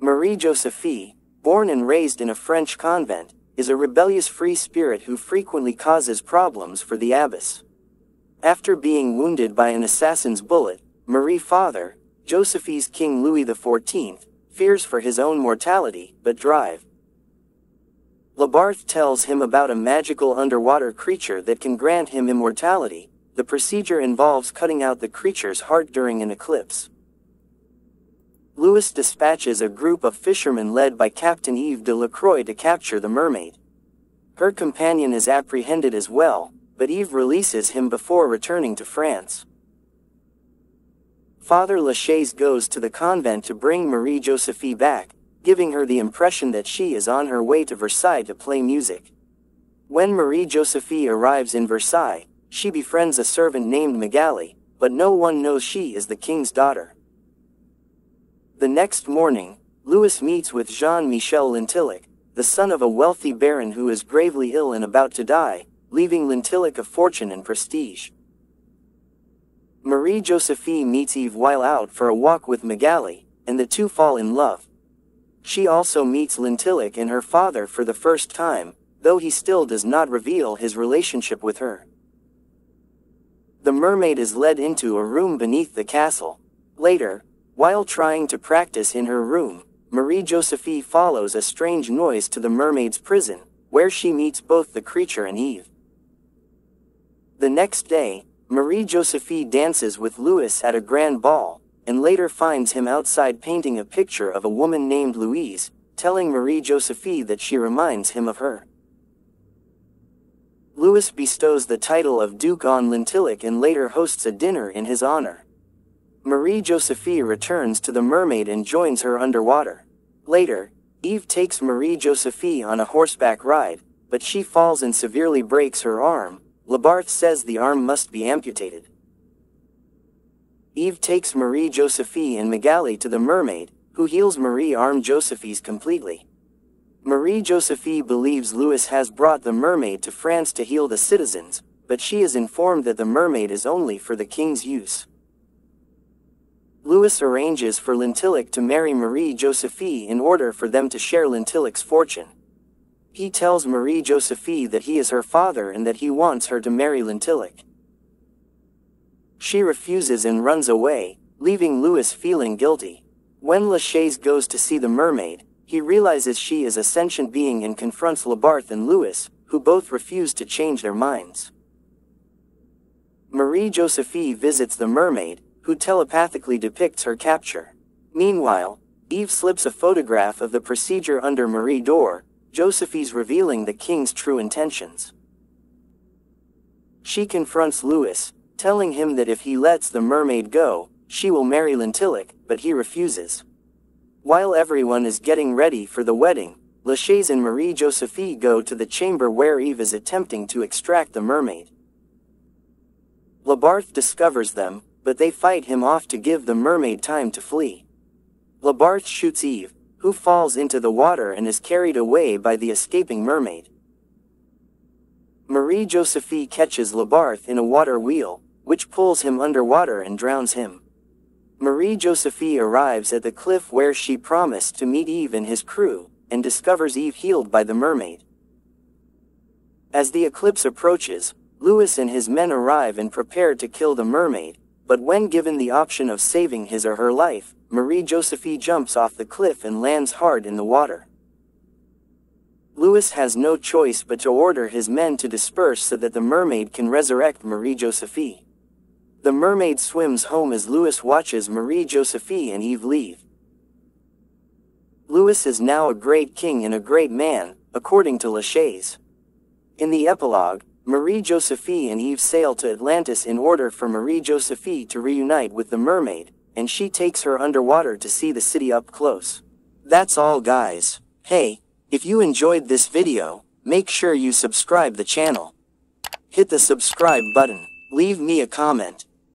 Marie-Josèphe, born and raised in a French convent, is a rebellious free spirit who frequently causes problems for the abbess. After being wounded by an assassin's bullet, Marie's father, Josephine's King Louis XIV, fears for his own mortality, but drive. Labarthe tells him about a magical underwater creature that can grant him immortality. The procedure involves cutting out the creature's heart during an eclipse. Louis dispatches a group of fishermen led by Captain Yves de la Croix to capture the mermaid. Her companion is apprehended as well, but Yves releases him before returning to France. Father Lachaise goes to the convent to bring Marie-Josèphe back, giving her the impression that she is on her way to Versailles to play music. When Marie-Josèphe arrives in Versailles, she befriends a servant named Magali, but no one knows she is the king's daughter. The next morning, Louis meets with Jean-Michel Lintillic, the son of a wealthy baron who is gravely ill and about to die, leaving Lintillic a fortune and prestige. Marie-Josèphe meets Yves while out for a walk with Magali, and the two fall in love. She also meets Lintillic and her father for the first time, though he still does not reveal his relationship with her. The mermaid is led into a room beneath the castle. Later, while trying to practice in her room, Marie-Josèphe follows a strange noise to the mermaid's prison, where she meets both the creature and Yves. The next day, Marie-Josèphe dances with Louis at a grand ball, and later finds him outside painting a picture of a woman named Louise, telling Marie-Josèphe that she reminds him of her. Louis bestows the title of Duke on Lintillic and later hosts a dinner in his honor. Marie-Josèphe returns to the mermaid and joins her underwater. Later, Yves takes Marie-Josèphe on a horseback ride, but she falls and severely breaks her arm. Labarthe says the arm must be amputated. Yves takes Marie-Josèphe and Magali to the mermaid, who heals Marie-Josèphe completely. Marie-Josèphe believes Louis has brought the mermaid to France to heal the citizens, but she is informed that the mermaid is only for the king's use. Louis arranges for Lintillic to marry Marie-Josèphe in order for them to share Lintillic's fortune. He tells Marie-Josèphe that he is her father and that he wants her to marry Lintillic. She refuses and runs away, leaving Louis feeling guilty. When Lachaise goes to see the mermaid, he realizes she is a sentient being and confronts Labarthe and Louis, who both refuse to change their minds. Marie-Josèphe visits the mermaid, who telepathically depicts her capture. Meanwhile, Yves slips a photograph of the procedure under Marie's door, Josephine's revealing the king's true intentions. She confronts Louis, telling him that if he lets the mermaid go, she will marry Lintillic, but he refuses. While everyone is getting ready for the wedding, Lachaise and Marie-Josèphe go to the chamber where Yves is attempting to extract the mermaid. Labarthe discovers them, but they fight him off to give the mermaid time to flee. Labarthe shoots Yves, who falls into the water and is carried away by the escaping mermaid. Marie-Josèphe catches Labarthe in a water wheel, which pulls him underwater and drowns him. Marie-Josèphe arrives at the cliff where she promised to meet Yves and his crew, and discovers Yves healed by the mermaid. As the eclipse approaches, Louis and his men arrive and prepare to kill the mermaid, but when given the option of saving his or her life, Marie-Josèphe jumps off the cliff and lands hard in the water. Louis has no choice but to order his men to disperse so that the mermaid can resurrect Marie-Josèphe. The mermaid swims home as Louis watches Marie-Josèphe and Yves leave. Louis is now a great king and a great man, according to Lachaise. In the epilogue, Marie-Josèphe and Yves sail to Atlantis in order for Marie-Josèphe to reunite with the mermaid, and she takes her underwater to see the city up close. That's all, guys. Hey, if you enjoyed this video, make sure you subscribe the channel. Hit the subscribe button, leave me a comment,